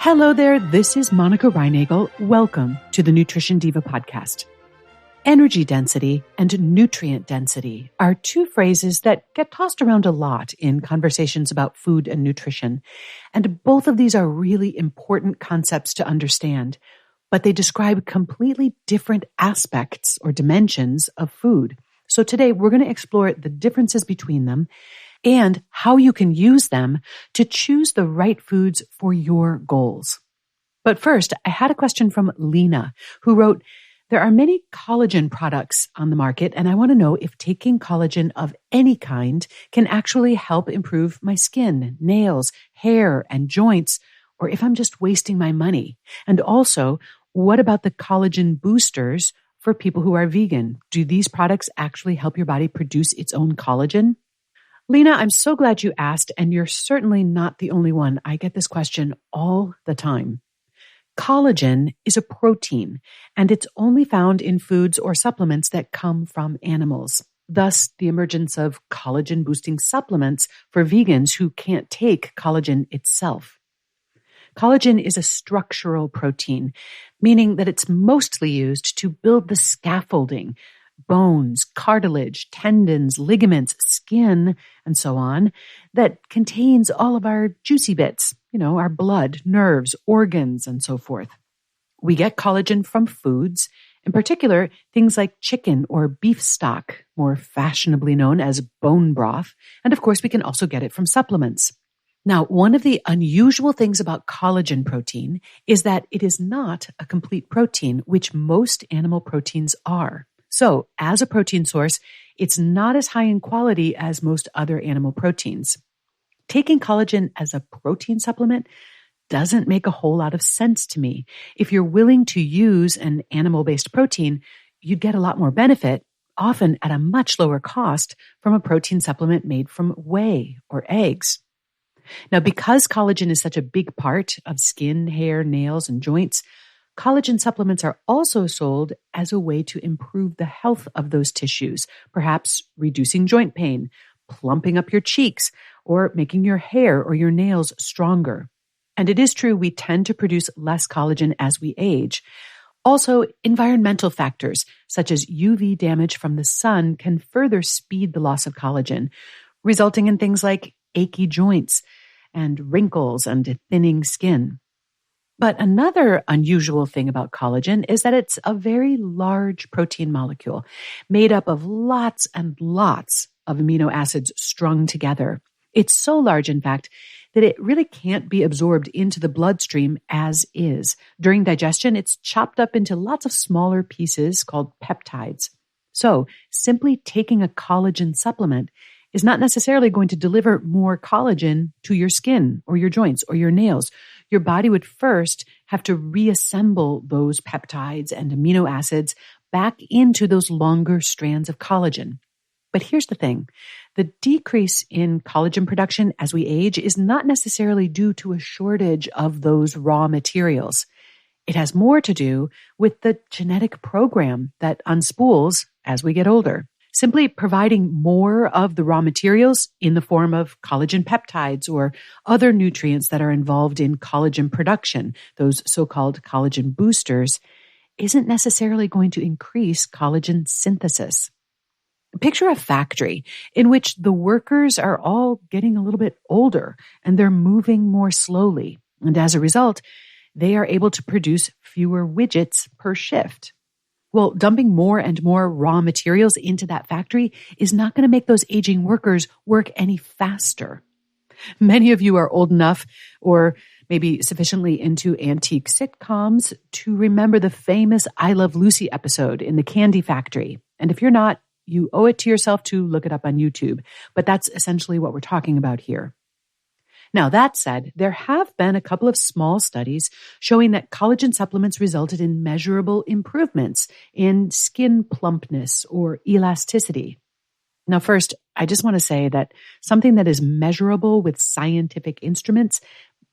Hello there, this is Monica Reinagel. Welcome to the Nutrition Diva podcast. Energy density and nutrient density are two phrases that get tossed around a lot in conversations about food and nutrition. And both of these are really important concepts to understand, but they describe completely different aspects or dimensions of food. So today we're going to explore the differences between them and how you can use them to choose the right foods for your goals. But first, I had a question from Lena, who wrote, "There are many collagen products on the market, and I want to know if taking collagen of any kind can actually help improve my skin, nails, hair, and joints, or if I'm just wasting my money. And also, what about the collagen boosters for people who are vegan? Do these products actually help your body produce its own collagen?" Lena, I'm so glad you asked, and you're certainly not the only one. I get this question all the time. Collagen is a protein, and it's only found in foods or supplements that come from animals. Thus, the emergence of collagen-boosting supplements for vegans who can't take collagen itself. Collagen is a structural protein, meaning that it's mostly used to build the scaffolding, bones, cartilage, tendons, ligaments, skin, and so on, that contains all of our juicy bits, our blood, nerves, organs, and so forth. We get collagen from foods, in particular, things like chicken or beef stock, more fashionably known as bone broth, and of course, we can also get it from supplements. Now, one of the unusual things about collagen protein is that it is not a complete protein, which most animal proteins are. So, as a protein source, it's not as high in quality as most other animal proteins. Taking collagen as a protein supplement doesn't make a whole lot of sense to me. If you're willing to use an animal-based protein, you'd get a lot more benefit, often at a much lower cost, from a protein supplement made from whey or eggs. Now, because collagen is such a big part of skin, hair, nails, and joints, collagen supplements are also sold as a way to improve the health of those tissues, perhaps reducing joint pain, plumping up your cheeks, or making your hair or your nails stronger. And it is true we tend to produce less collagen as we age. Also, environmental factors such as UV damage from the sun can further speed the loss of collagen, resulting in things like achy joints and wrinkles and thinning skin. But another unusual thing about collagen is that it's a very large protein molecule made up of lots and lots of amino acids strung together. It's so large, in fact, that it really can't be absorbed into the bloodstream as is. During digestion, it's chopped up into lots of smaller pieces called peptides. So simply taking a collagen supplement is not necessarily going to deliver more collagen to your skin or your joints or your nails. Your body would first have to reassemble those peptides and amino acids back into those longer strands of collagen. But here's the thing. The decrease in collagen production as we age is not necessarily due to a shortage of those raw materials. It has more to do with the genetic program that unspools as we get older. Simply providing more of the raw materials in the form of collagen peptides or other nutrients that are involved in collagen production, those so-called collagen boosters, isn't necessarily going to increase collagen synthesis. Picture a factory in which the workers are all getting a little bit older and they're moving more slowly. And as a result, they are able to produce fewer widgets per shift. Well, dumping more and more raw materials into that factory is not going to make those aging workers work any faster. Many of you are old enough or maybe sufficiently into antique sitcoms to remember the famous I Love Lucy episode in the candy factory. And if you're not, you owe it to yourself to look it up on YouTube. But that's essentially what we're talking about here. Now, that said, there have been a couple of small studies showing that collagen supplements resulted in measurable improvements in skin plumpness or elasticity. Now, first, I just want to say that something that is measurable with scientific instruments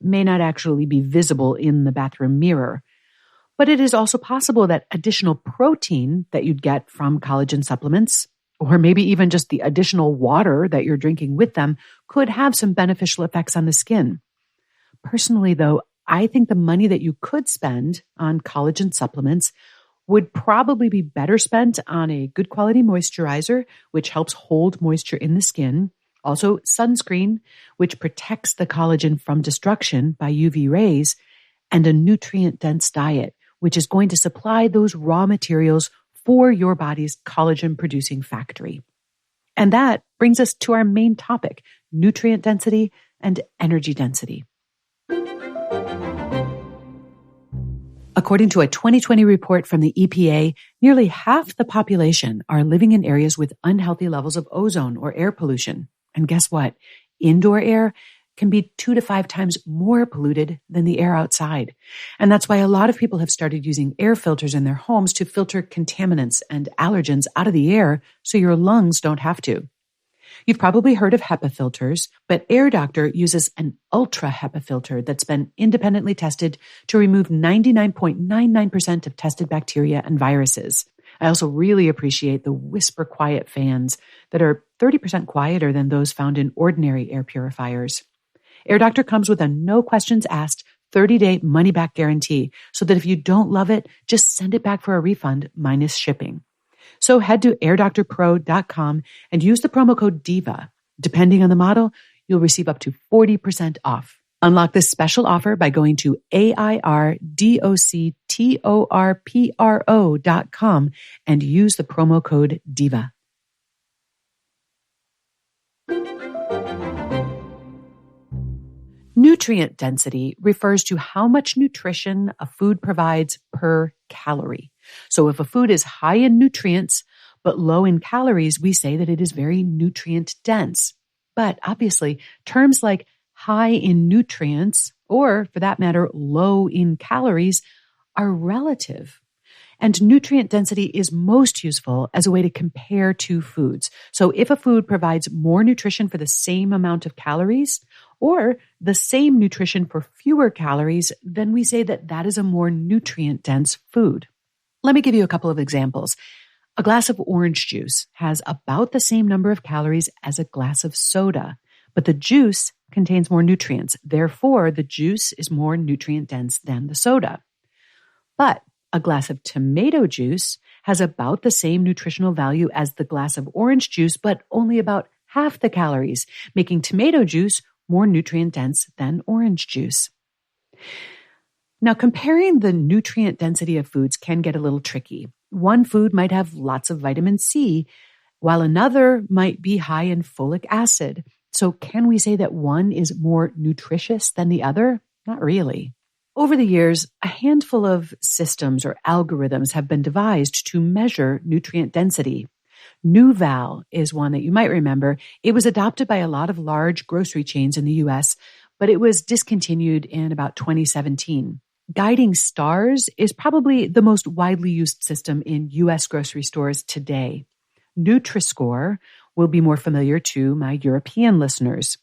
may not actually be visible in the bathroom mirror. But it is also possible that additional protein that you'd get from collagen supplements, or maybe even just the additional water that you're drinking with them, could have some beneficial effects on the skin. Personally, though, I think the money that you could spend on collagen supplements would probably be better spent on a good quality moisturizer, which helps hold moisture in the skin. Also, sunscreen, which protects the collagen from destruction by UV rays, and a nutrient-dense diet, which is going to supply those raw materials for your body's collagen-producing factory. And that brings us to our main topic, nutrient density and energy density. According to a 2020 report from the EPA, nearly half the population are living in areas with unhealthy levels of ozone or air pollution. And guess what? Indoor air can be 2 to 5 times more polluted than the air outside. And that's why a lot of people have started using air filters in their homes to filter contaminants and allergens out of the air so your lungs don't have to. You've probably heard of HEPA filters, but Air Doctor uses an ultra HEPA filter that's been independently tested to remove 99.99% of tested bacteria and viruses. I also really appreciate the whisper quiet fans that are 30% quieter than those found in ordinary air purifiers. Air Doctor comes with a no questions asked 30-day money-back guarantee so that if you don't love it, just send it back for a refund minus shipping. So head to airdoctorpro.com and use the promo code DIVA. Depending on the model, you'll receive up to 40% off. Unlock this special offer by going to airdoctorpro.com and use the promo code DIVA. Nutrient density refers to how much nutrition a food provides per calorie. So if a food is high in nutrients but low in calories, we say that it is very nutrient dense. But obviously, terms like high in nutrients, or for that matter, low in calories, are relative. And nutrient density is most useful as a way to compare two foods. So if a food provides more nutrition for the same amount of calories, or the same nutrition for fewer calories, then we say that that is a more nutrient-dense food. Let me give you a couple of examples. A glass of orange juice has about the same number of calories as a glass of soda, but the juice contains more nutrients. Therefore, the juice is more nutrient-dense than the soda. But a glass of tomato juice has about the same nutritional value as the glass of orange juice, but only about half the calories, making tomato juice more nutrient-dense than orange juice. Now, comparing the nutrient density of foods can get a little tricky. One food might have lots of vitamin C, while another might be high in folic acid. So can we say that one is more nutritious than the other? Not really. Over the years, a handful of systems or algorithms have been devised to measure nutrient density. NuVal is one that you might remember. It was adopted by a lot of large grocery chains in the U.S., but it was discontinued in about 2017. Guiding Stars is probably the most widely used system in U.S. grocery stores today. Nutri-Score will be more familiar to my European listeners.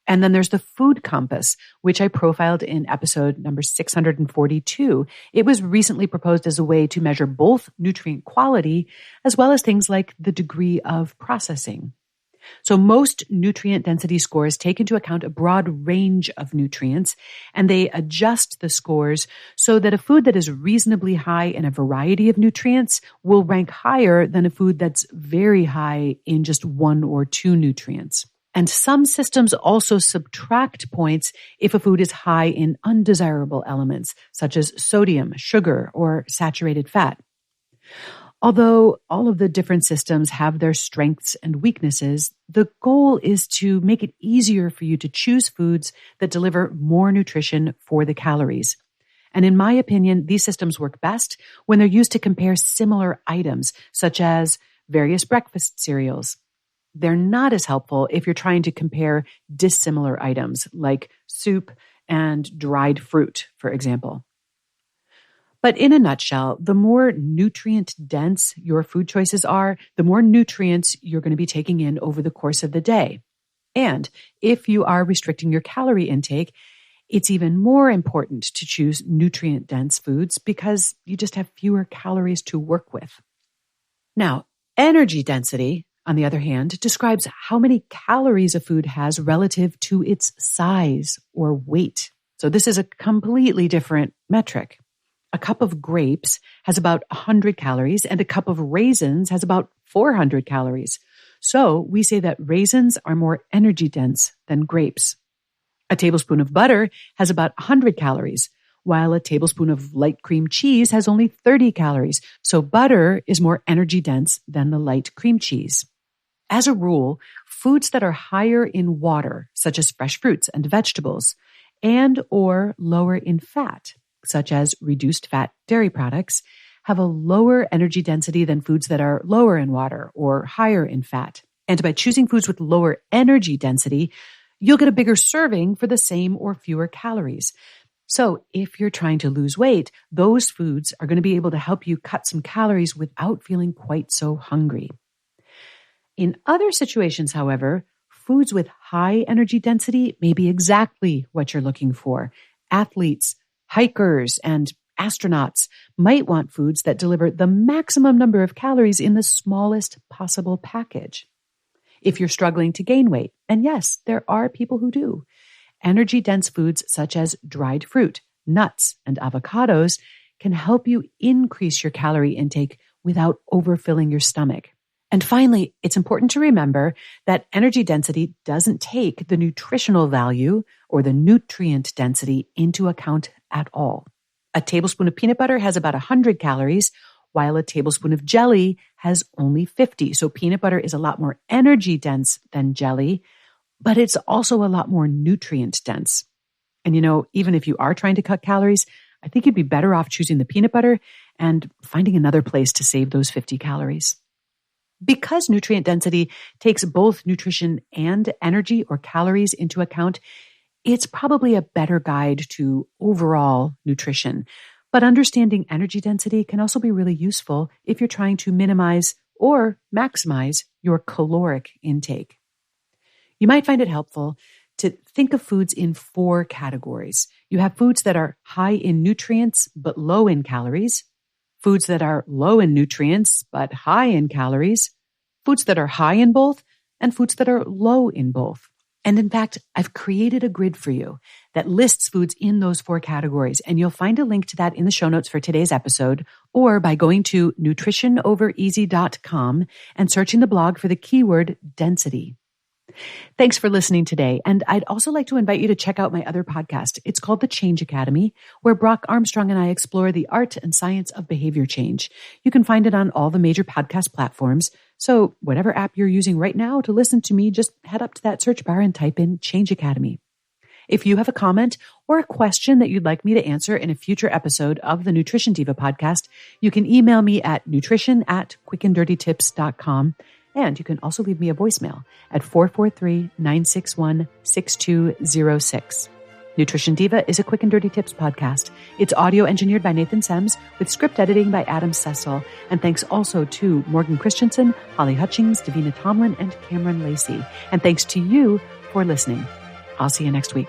And then there's the Food Compass, which I profiled in episode number 642. It was recently proposed as a way to measure both nutrient quality as well as things like the degree of processing. So most nutrient density scores take into account a broad range of nutrients, and they adjust the scores so that a food that is reasonably high in a variety of nutrients will rank higher than a food that's very high in just one or two nutrients. And some systems also subtract points if a food is high in undesirable elements, such as sodium, sugar, or saturated fat. Although all of the different systems have their strengths and weaknesses, the goal is to make it easier for you to choose foods that deliver more nutrition for the calories. And in my opinion, these systems work best when they're used to compare similar items, such as various breakfast cereals. They're not as helpful if you're trying to compare dissimilar items like soup and dried fruit, for example. But in a nutshell, the more nutrient dense your food choices are, the more nutrients you're going to be taking in over the course of the day. And if you are restricting your calorie intake, it's even more important to choose nutrient dense foods because you just have fewer calories to work with. Now, energy density, on the other hand, describes how many calories a food has relative to its size or weight. So this is a completely different metric. A cup of grapes has about 100 calories and a cup of raisins has about 400 calories. So we say that raisins are more energy dense than grapes. A tablespoon of butter has about 100 calories, while a tablespoon of light cream cheese has only 30 calories. So butter is more energy dense than the light cream cheese. As a rule, foods that are higher in water, such as fresh fruits and vegetables, and or lower in fat, such as reduced fat dairy products, have a lower energy density than foods that are lower in water or higher in fat. And by choosing foods with lower energy density, you'll get a bigger serving for the same or fewer calories. So if you're trying to lose weight, those foods are going to be able to help you cut some calories without feeling quite so hungry. In other situations, however, foods with high energy density may be exactly what you're looking for. Athletes, hikers, and astronauts might want foods that deliver the maximum number of calories in the smallest possible package. If you're struggling to gain weight, and yes, there are people who do, energy-dense foods such as dried fruit, nuts, and avocados can help you increase your calorie intake without overfilling your stomach. And finally, it's important to remember that energy density doesn't take the nutritional value or the nutrient density into account at all. A tablespoon of peanut butter has about 100 calories, while a tablespoon of jelly has only 50. So peanut butter is a lot more energy dense than jelly, but it's also a lot more nutrient dense. And even if you are trying to cut calories, I think you'd be better off choosing the peanut butter and finding another place to save those 50 calories. Because nutrient density takes both nutrition and energy or calories into account, it's probably a better guide to overall nutrition. But understanding energy density can also be really useful if you're trying to minimize or maximize your caloric intake. You might find it helpful to think of foods in 4 categories. You have foods that are high in nutrients but low in calories, foods that are low in nutrients but high in calories, foods that are high in both, and foods that are low in both. And in fact, I've created a grid for you that lists foods in those 4 categories, and you'll find a link to that in the show notes for today's episode, or by going to nutritionovereasy.com and searching the blog for the keyword density. Thanks for listening today. And I'd also like to invite you to check out my other podcast. It's called The Change Academy, where Brock Armstrong and I explore the art and science of behavior change. You can find it on all the major podcast platforms. So whatever app you're using right now to listen to me, just head up to that search bar and type in Change Academy. If you have a comment or a question that you'd like me to answer in a future episode of the Nutrition Diva podcast, you can email me at nutrition@quickanddirtytips.com. And you can also leave me a voicemail at 443-961-6206. Nutrition Diva is a Quick and Dirty Tips podcast. It's audio engineered by Nathan Sems with script editing by Adam Cecil. And thanks also to Morgan Christensen, Holly Hutchings, Davina Tomlin, and Cameron Lacey. And thanks to you for listening. I'll see you next week.